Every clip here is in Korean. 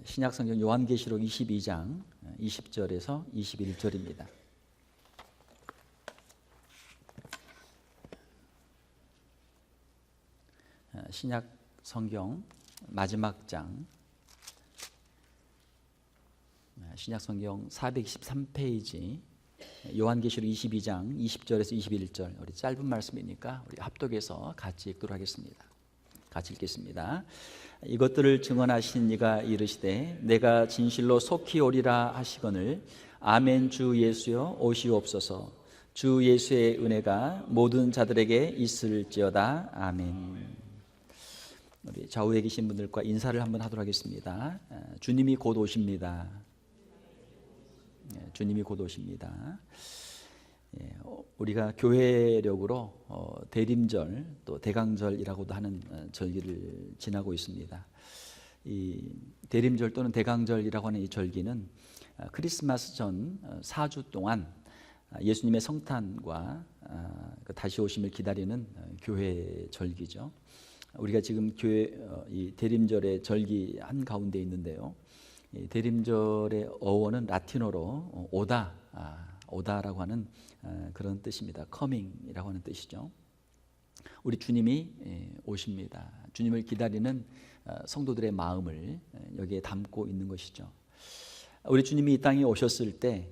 신약성경 요한계시록 22장 20절에서 21절입니다. 신약성경 마지막 장, 신약성경 423페이지, 요한계시록 22장 20절에서 21절. 우리 짧은 말씀이니까 우리 합독해서 같이 읽도록 하겠습니다. 같이 읽겠습니다. 이것들을 증언하신 이가 이르시되 내가 진실로 속히 오리라 하시거늘 아멘. 주 예수여 오시옵소서. 주 예수의 은혜가 모든 자들에게 있을지어다. 아멘. 우리 좌우에 계신 분들과 인사를 한번 하도록 하겠습니다. 주님이 곧 오십니다. 주님이 곧 오십니다. 우리가 교회력으로 대림절 또 대강절이라고도 하는 절기를 지나고 있습니다. 이 대림절 또는 대강절이라고 하는 이 절기는 크리스마스 전 4주 동안 예수님의 성탄과 다시 오심을 기다리는 교회 절기죠. 우리가 지금 교회 이 대림절의 절기 한 가운데 있는데요. 이 대림절의 어원은 라틴어로 오다라고 하는 그런 뜻입니다. coming이라고 하는 뜻이죠. 우리 주님이 오십니다. 주님을 기다리는 성도들의 마음을 여기에 담고 있는 것이죠. 우리 주님이 이 땅에 오셨을 때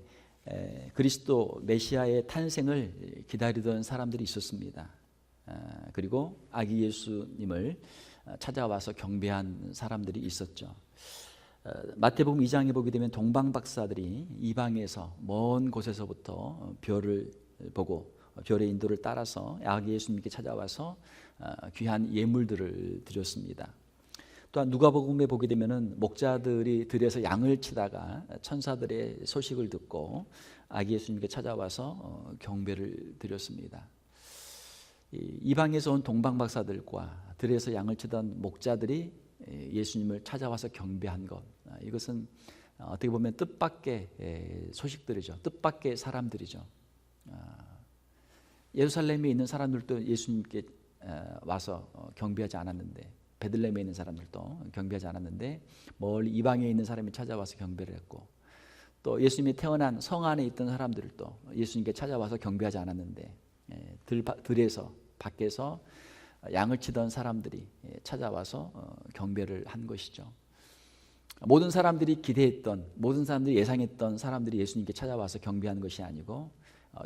그리스도 메시아의 탄생을 기다리던 사람들이 있었습니다. 그리고 아기 예수님을 찾아와서 경배한 사람들이 있었죠. 마태복음 2장에 보게 되면 동방박사들이 이방에서 먼 곳에서부터 별을 보고 별의 인도를 따라서 아기 예수님께 찾아와서 귀한 예물들을 드렸습니다. 또한 누가복음에 보게 되면은 목자들이 들에서 양을 치다가 천사들의 소식을 듣고 아기 예수님께 찾아와서 경배를 드렸습니다. 이방에서 온 동방박사들과 들에서 양을 치던 목자들이 예수님을 찾아와서 경배한 것, 이것은 어떻게 보면 뜻밖의 소식들이죠. 뜻밖의 사람들이죠. 예루살렘에 있는 사람들도 예수님께 와서 경배하지 않았는데, 베들레헴에 있는 사람들도 경배하지 않았는데 멀리 이방에 있는 사람이 찾아와서 경배를 했고, 또 예수님이 태어난 성 안에 있던 사람들도 예수님께 찾아와서 경배하지 않았는데 들에서 밖에서 양을 치던 사람들이 찾아와서 경배를 한 것이죠. 모든 사람들이 기대했던, 모든 사람들이 예상했던 사람들이 예수님께 찾아와서 경배한 것이 아니고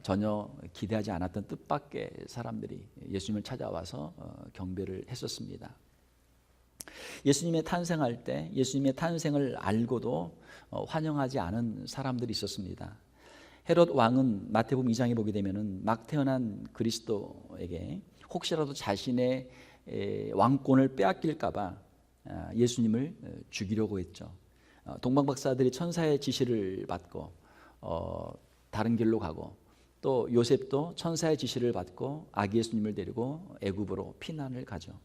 전혀 기대하지 않았던 뜻밖의 사람들이 예수님을 찾아와서 경배를 했었습니다. 예수님의 탄생할 때 예수님의 탄생을 알고도 환영하지 않은 사람들이 있었습니다. 헤롯 왕은 마태복음 2장에 보게 되면은 막 태어난 그리스도에게 혹시라도 자신의 왕권을 빼앗길까봐 예수님을 죽이려고 했죠. 동방박사들이 천사의 지시를 받고 다른 길로 가고, 또 요셉도 천사의 지시를 받고 아기 예수님을 데리고 애굽으로 피난을 가죠.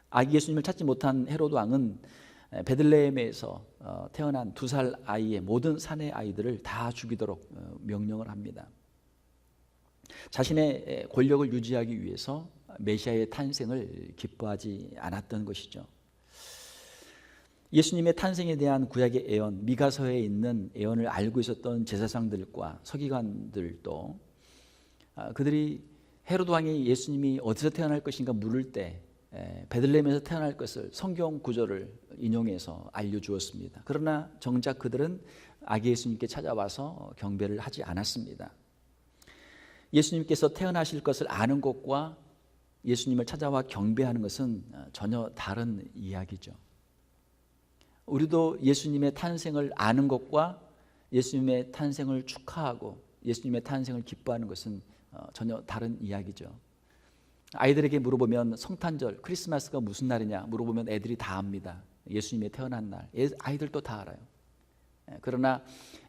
아기 예수님을 찾지 못한 헤롯 왕은 베들레헴에서 태어난 2살 아이의 모든 사내 아이들을 다 죽이도록 명령을 합니다. 자신의 권력을 유지하기 위해서 메시아의 탄생을 기뻐하지 않았던 것이죠. 예수님의 탄생에 대한 구약의 예언, 미가서에 있는 예언을 알고 있었던 제사장들과 서기관들도 그들이 헤롯 왕이 예수님이 어디서 태어날 것인가 물을 때 베들레헴에서 태어날 것을 성경 구절을 인용해서 알려주었습니다. 그러나 정작 그들은 아기 예수님께 찾아와서 경배를 하지 않았습니다. 예수님께서 태어나실 것을 아는 것과 예수님을 찾아와 경배하는 것은 전혀 다른 이야기죠. 우리도 예수님의 탄생을 아는 것과 예수님의 탄생을 축하하고 예수님의 탄생을 기뻐하는 것은 전혀 다른 이야기죠. 아이들에게 물어보면 성탄절, 크리스마스가 무슨 날이냐 물어보면 애들이 다 압니다. 예수님이 태어난 날, 아이들도 다 알아요. 그러나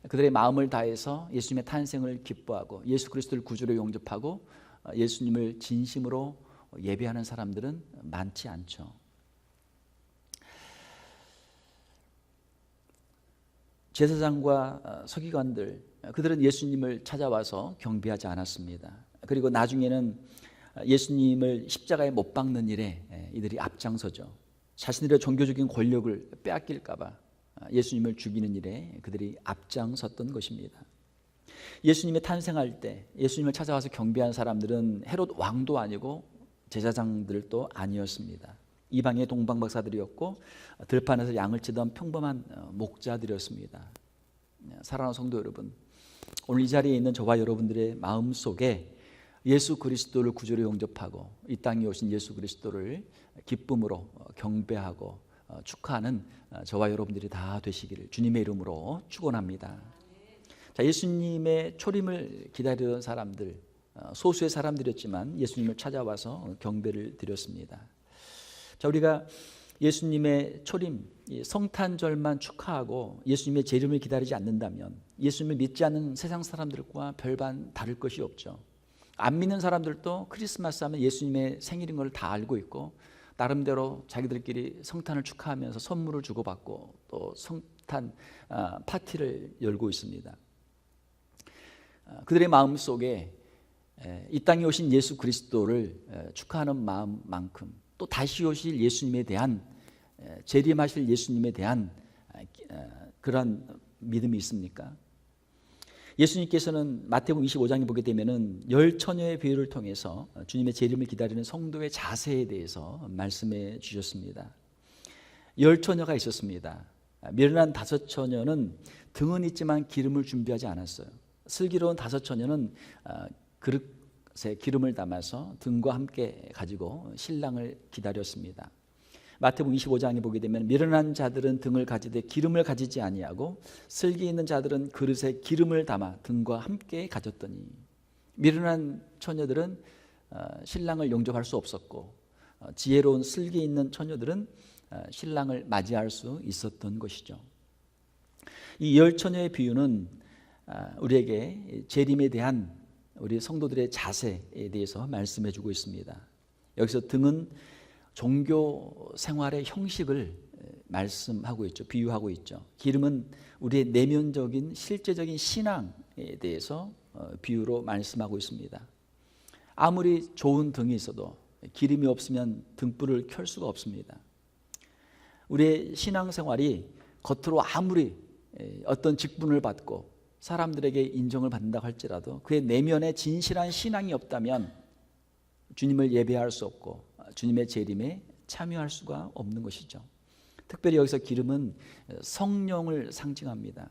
그들의 마음을 다해서 예수님의 탄생을 기뻐하고 예수 그리스도를 구주로 영접하고 예수님을 진심으로 예배하는 사람들은 많지 않죠. 제사장과 서기관들, 그들은 예수님을 찾아와서 경배하지 않았습니다. 그리고 나중에는 예수님을 십자가에 못 박는 일에 이들이 앞장서죠. 자신들의 종교적인 권력을 빼앗길까 봐 예수님을 죽이는 일에 그들이 앞장섰던 것입니다. 예수님이 탄생할 때 예수님을 찾아와서 경배한 사람들은 헤롯 왕도 아니고 제사장들도 아니었습니다. 이방의 동방박사들이었고 들판에서 양을 치던 평범한 목자들이었습니다. 사랑하는 성도 여러분, 오늘 이 자리에 있는 저와 여러분들의 마음속에 예수 그리스도를 구주로 영접하고 이 땅에 오신 예수 그리스도를 기쁨으로 경배하고 축하하는 저와 여러분들이 다 되시기를 주님의 이름으로 축원합니다. 자, 예수님의 초림을 기다리던 사람들, 소수의 사람들이었지만 예수님을 찾아와서 경배를 드렸습니다. 자, 우리가 예수님의 초림, 성탄절만 축하하고 예수님의 재림을 기다리지 않는다면 예수님을 믿지 않는 세상 사람들과 별반 다를 것이 없죠. 안 믿는 사람들도 크리스마스 하면 예수님의 생일인 걸 다 알고 있고 나름대로 자기들끼리 성탄을 축하하면서 선물을 주고받고 또 성탄 파티를 열고 있습니다. 그들의 마음속에 이 땅에 오신 예수 그리스도를 축하하는 마음만큼 또 다시 오실 예수님에 대한 재림하실 예수님에 대한 그런 믿음이 있습니까? 예수님께서는 마태복음 25장에 보게 되면은 열 처녀의 비유를 통해서 주님의 재림을 기다리는 성도의 자세에 대해서 말씀해 주셨습니다. 열 처녀가 있었습니다. 미련한 다섯 처녀는 등은 있지만 기름을 준비하지 않았어요. 슬기로운 다섯 처녀는 그릇에 기름을 담아서 등과 함께 가지고 신랑을 기다렸습니다. 마태복음 25장에 보게 되면 미련한 자들은 등을 가지되 기름을 가지지 아니하고 슬기 있는 자들은 그릇에 기름을 담아 등과 함께 가졌더니, 미련한 처녀들은 신랑을 영접할 수 없었고 지혜로운 슬기 있는 처녀들은 신랑을 맞이할 수 있었던 것이죠. 이 열 처녀의 비유는 우리에게 재림에 대한 우리 성도들의 자세에 대해서 말씀해 주고 있습니다. 여기서 등은 종교 생활의 형식을 말씀하고 있죠. 비유하고 있죠. 기름은 우리의 내면적인 실제적인 신앙에 대해서 비유로 말씀하고 있습니다. 아무리 좋은 등이 있어도 기름이 없으면 등불을 켤 수가 없습니다. 우리의 신앙생활이 겉으로 아무리 어떤 직분을 받고 사람들에게 인정을 받는다고 할지라도 그의 내면에 진실한 신앙이 없다면 주님을 예배할 수 없고 주님의 재림에 참여할 수가 없는 것이죠. 특별히 여기서 기름은 성령을 상징합니다.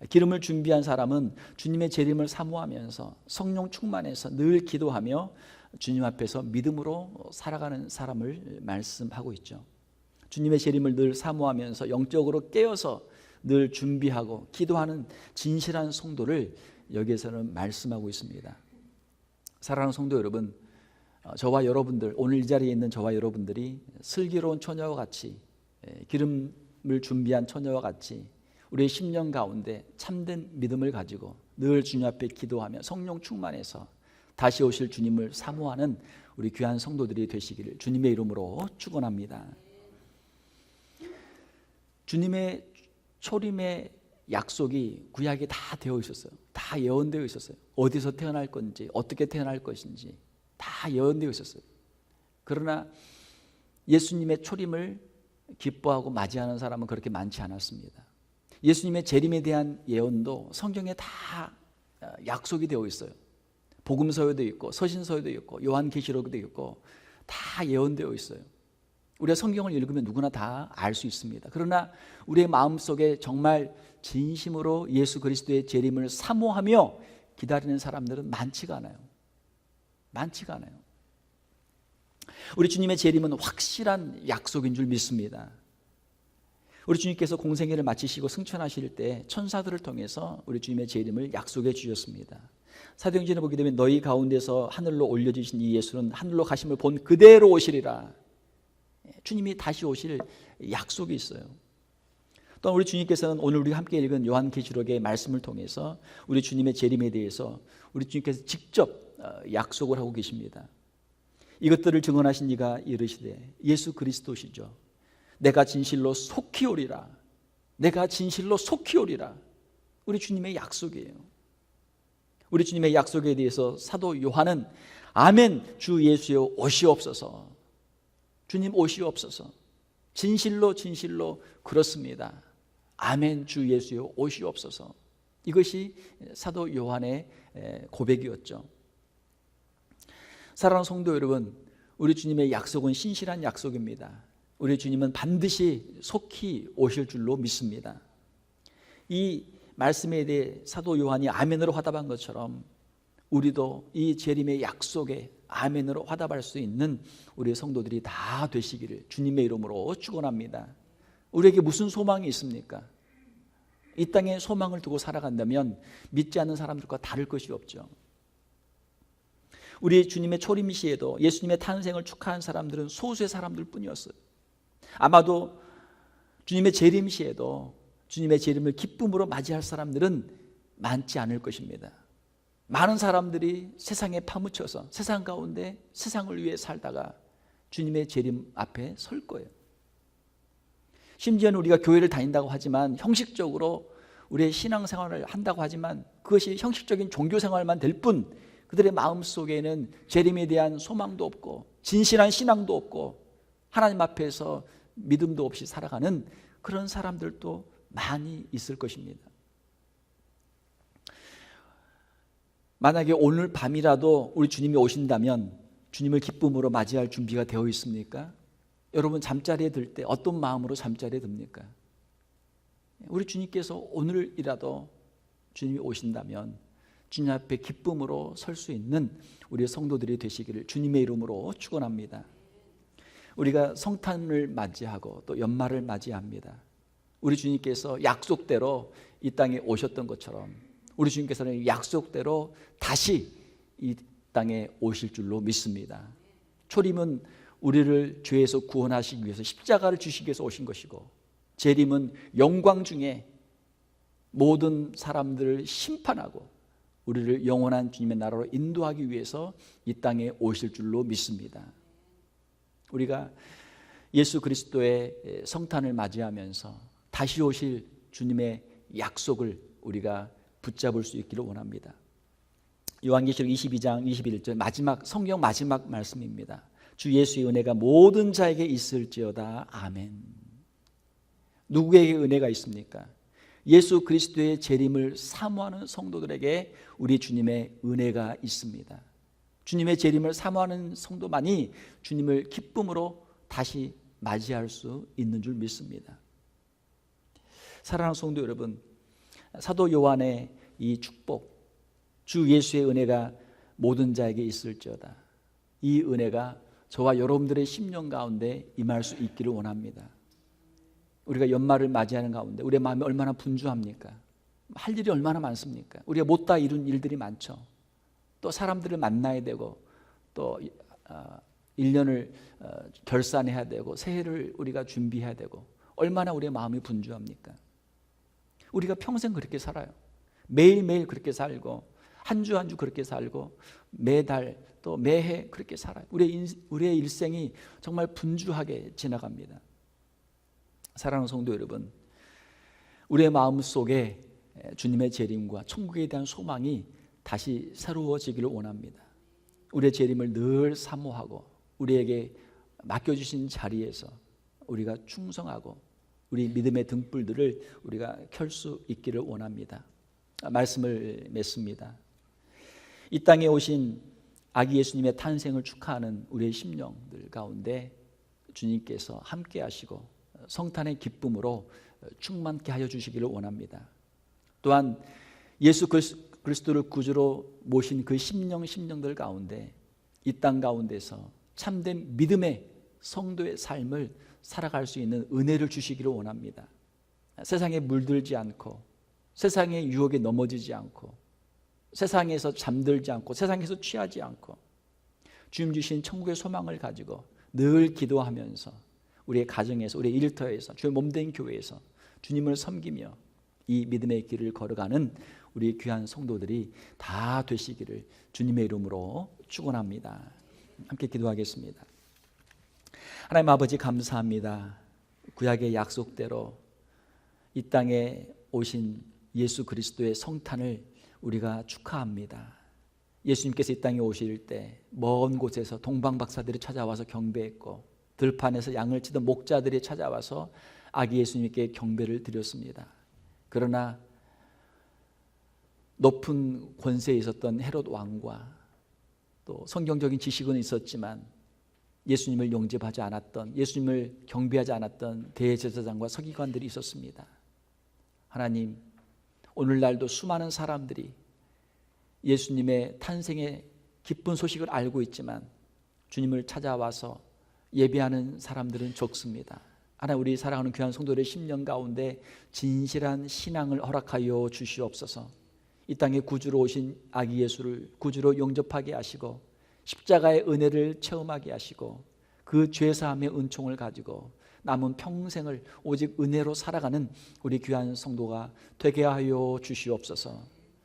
기름을 준비한 사람은 주님의 재림을 사모하면서 성령 충만해서 늘 기도하며 주님 앞에서 믿음으로 살아가는 사람을 말씀하고 있죠. 주님의 재림을 늘 사모하면서 영적으로 깨어서 늘 준비하고 기도하는 진실한 성도를 여기에서는 말씀하고 있습니다. 사랑하는 성도 여러분, 저와 여러분들, 오늘 이 자리에 있는 저와 여러분들이 슬기로운 처녀와 같이 기름을 준비한 처녀와 같이 우리의 심령 가운데 참된 믿음을 가지고 늘 주님 앞에 기도하며 성령 충만해서 다시 오실 주님을 사모하는 우리 귀한 성도들이 되시기를 주님의 이름으로 축원합니다. 주님의 초림의 약속이 구약에 다 되어 있었어요. 다 예언되어 있었어요. 어디서 태어날 건지, 어떻게 태어날 것인지 다 예언되어 있었어요. 그러나 예수님의 초림을 기뻐하고 맞이하는 사람은 그렇게 많지 않았습니다. 예수님의 재림에 대한 예언도 성경에 다 약속이 되어 있어요. 복음서에도 있고 서신서에도 있고 요한계시록에도 있고 다 예언되어 있어요. 우리가 성경을 읽으면 누구나 다 알 수 있습니다. 그러나 우리의 마음속에 정말 진심으로 예수 그리스도의 재림을 사모하며 기다리는 사람들은 많지가 않아요. 많지가 않아요. 우리 주님의 재림은 확실한 약속인 줄 믿습니다. 우리 주님께서 공생애를 마치시고 승천하실 때 천사들을 통해서 우리 주님의 재림을 약속해 주셨습니다. 사도행전에 보게 되면 너희 가운데서 하늘로 올려주신 이 예수는 하늘로 가심을 본 그대로 오시리라. 주님이 다시 오실 약속이 있어요. 또 우리 주님께서는 오늘 우리가 함께 읽은 요한계시록의 말씀을 통해서 우리 주님의 재림에 대해서 우리 주님께서 직접 약속을 하고 계십니다. 이것들을 증언하신 이가 이르시되 예수 그리스도시죠. 내가 진실로 속히 오리라. 내가 진실로 속히 오리라. 우리 주님의 약속이에요. 우리 주님의 약속에 대해서 사도 요한은 아멘 주 예수여 오시옵소서. 주님 오시옵소서. 진실로 진실로 그렇습니다. 아멘 주 예수여 오시옵소서. 이것이 사도 요한의 고백이었죠. 사랑하는 성도 여러분, 우리 주님의 약속은 신실한 약속입니다. 우리 주님은 반드시 속히 오실 줄로 믿습니다. 이 말씀에 대해 사도 요한이 아멘으로 화답한 것처럼 우리도 이 재림의 약속에 아멘으로 화답할 수 있는 우리 성도들이 다 되시기를 주님의 이름으로 축원합니다. 우리에게 무슨 소망이 있습니까? 이 땅에 소망을 두고 살아간다면 믿지 않는 사람들과 다를 것이 없죠. 우리 주님의 초림 시에도 예수님의 탄생을 축하한 사람들은 소수의 사람들 뿐이었어요. 아마도 주님의 재림 시에도 주님의 재림을 기쁨으로 맞이할 사람들은 많지 않을 것입니다. 많은 사람들이 세상에 파묻혀서 세상 가운데 세상을 위해 살다가 주님의 재림 앞에 설 거예요. 심지어는 우리가 교회를 다닌다고 하지만 형식적으로 우리의 신앙생활을 한다고 하지만 그것이 형식적인 종교생활만 될 뿐 그들의 마음속에는 재림에 대한 소망도 없고 진실한 신앙도 없고 하나님 앞에서 믿음도 없이 살아가는 그런 사람들도 많이 있을 것입니다. 만약에 오늘 밤이라도 우리 주님이 오신다면 주님을 기쁨으로 맞이할 준비가 되어 있습니까? 여러분 잠자리에 들 때 어떤 마음으로 잠자리에 듭니까? 우리 주님께서 오늘이라도 주님이 오신다면 주님 앞에 기쁨으로 설 수 있는 우리 성도들이 되시기를 주님의 이름으로 축원합니다. 우리가 성탄을 맞이하고 또 연말을 맞이합니다. 우리 주님께서 약속대로 이 땅에 오셨던 것처럼 우리 주님께서는 약속대로 다시 이 땅에 오실 줄로 믿습니다. 초림은 우리를 죄에서 구원하시기 위해서 십자가를 주시기 위해서 오신 것이고 재림은 영광 중에 모든 사람들을 심판하고 우리를 영원한 주님의 나라로 인도하기 위해서 이 땅에 오실 줄로 믿습니다. 우리가 예수 그리스도의 성탄을 맞이하면서 다시 오실 주님의 약속을 우리가 붙잡을 수 있기를 원합니다. 요한계시록 22장 21절 마지막 성경 마지막 말씀입니다. 주 예수의 은혜가 모든 자에게 있을지어다. 아멘. 누구에게 은혜가 있습니까? 예수 그리스도의 재림을 사모하는 성도들에게 우리 주님의 은혜가 있습니다. 주님의 재림을 사모하는 성도만이 주님을 기쁨으로 다시 맞이할 수 있는 줄 믿습니다. 사랑하는 성도 여러분, 사도 요한의 이 축복, 주 예수의 은혜가 모든 자에게 있을지어다. 이 은혜가 저와 여러분들의 심령 가운데 임할 수 있기를 원합니다. 우리가 연말을 맞이하는 가운데 우리의 마음이 얼마나 분주합니까? 할 일이 얼마나 많습니까? 우리가 못다 이룬 일들이 많죠. 또 사람들을 만나야 되고 또 1년을 결산해야 되고 새해를 우리가 준비해야 되고 얼마나 우리의 마음이 분주합니까? 우리가 평생 그렇게 살아요. 매일매일 그렇게 살고 한 주 한 주 그렇게 살고 매달 또 매해 그렇게 살아요. 우리의 일생이 정말 분주하게 지나갑니다. 사랑하는 성도 여러분, 우리의 마음속에 주님의 재림과 천국에 대한 소망이 다시 새로워지기를 원합니다. 우리의 재림을 늘 사모하고 우리에게 맡겨주신 자리에서 우리가 충성하고 우리 믿음의 등불들을 우리가 켤 수 있기를 원합니다. 말씀을 맺습니다. 이 땅에 오신 아기 예수님의 탄생을 축하하는 우리의 심령들 가운데 주님께서 함께 하시고 성탄의 기쁨으로 충만케 하여 주시기를 원합니다. 또한 예수 그리스도를 구주로 모신 그 심령들 가운데 이 땅 가운데서 참된 믿음의 성도의 삶을 살아갈 수 있는 은혜를 주시기를 원합니다. 세상에 물들지 않고 세상의 유혹에 넘어지지 않고 세상에서 잠들지 않고 세상에서 취하지 않고 주님 주신 천국의 소망을 가지고 늘 기도하면서 우리의 가정에서 우리의 일터에서 주의 몸된 교회에서 주님을 섬기며 이 믿음의 길을 걸어가는 우리 귀한 성도들이 다 되시기를 주님의 이름으로 축원합니다. 함께 기도하겠습니다. 하나님 아버지 감사합니다. 구약의 약속대로 이 땅에 오신 예수 그리스도의 성탄을 우리가 축하합니다. 예수님께서 이 땅에 오실 때 먼 곳에서 동방 박사들이 찾아와서 경배했고 들판에서 양을 치던 목자들이 찾아와서 아기 예수님께 경배를 드렸습니다. 그러나 높은 권세에 있었던 헤롯 왕과 또 성경적인 지식은 있었지만 예수님을 영접하지 않았던, 예수님을 경배하지 않았던 대제사장과 서기관들이 있었습니다. 하나님, 오늘날도 수많은 사람들이 예수님의 탄생의 기쁜 소식을 알고 있지만 주님을 찾아와서 예배하는 사람들은 적습니다. 하나님, 우리 사랑하는 귀한 성도들의 10년 가운데 진실한 신앙을 허락하여 주시옵소서. 이 땅에 구주로 오신 아기 예수를 구주로 영접하게 하시고 십자가의 은혜를 체험하게 하시고 그 죄사함의 은총을 가지고 남은 평생을 오직 은혜로 살아가는 우리 귀한 성도가 되게 하여 주시옵소서.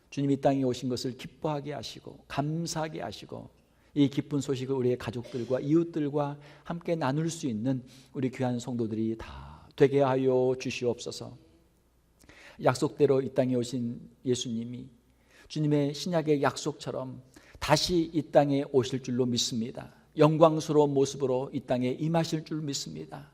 주님 이 땅에 오신 것을 기뻐하게 하시고 감사하게 하시고 이 기쁜 소식을 우리의 가족들과 이웃들과 함께 나눌 수 있는 우리 귀한 성도들이 다 되게 하여 주시옵소서. 약속대로 이 땅에 오신 예수님이 주님의 신약의 약속처럼 다시 이 땅에 오실 줄로 믿습니다. 영광스러운 모습으로 이 땅에 임하실 줄 믿습니다.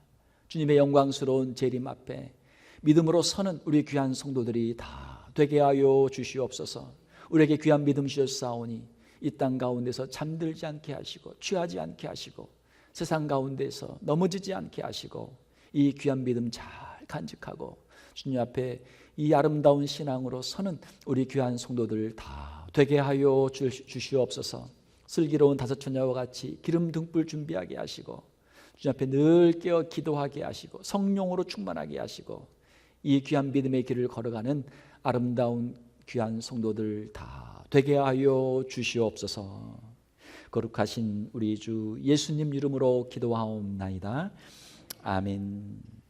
주님의 영광스러운 재림 앞에 믿음으로 서는 우리 귀한 성도들이 다 되게 하여 주시옵소서. 우리에게 귀한 믿음 주셨사오니 이 땅 가운데서 잠들지 않게 하시고 취하지 않게 하시고 세상 가운데서 넘어지지 않게 하시고 이 귀한 믿음 잘 간직하고 주님 앞에 이 아름다운 신앙으로 서는 우리 귀한 성도들 다 되게 하여 주시옵소서. 슬기로운 다섯 처녀와 같이 기름 등불 준비하게 하시고 주님 앞에 늘 깨어 기도하게 하시고 성령으로 충만하게 하시고 이 귀한 믿음의 길을 걸어가는 아름다운 귀한 성도들 다 되게 하여 주시옵소서. 거룩하신 우리 주 예수님 이름으로 기도하옵나이다. 아멘.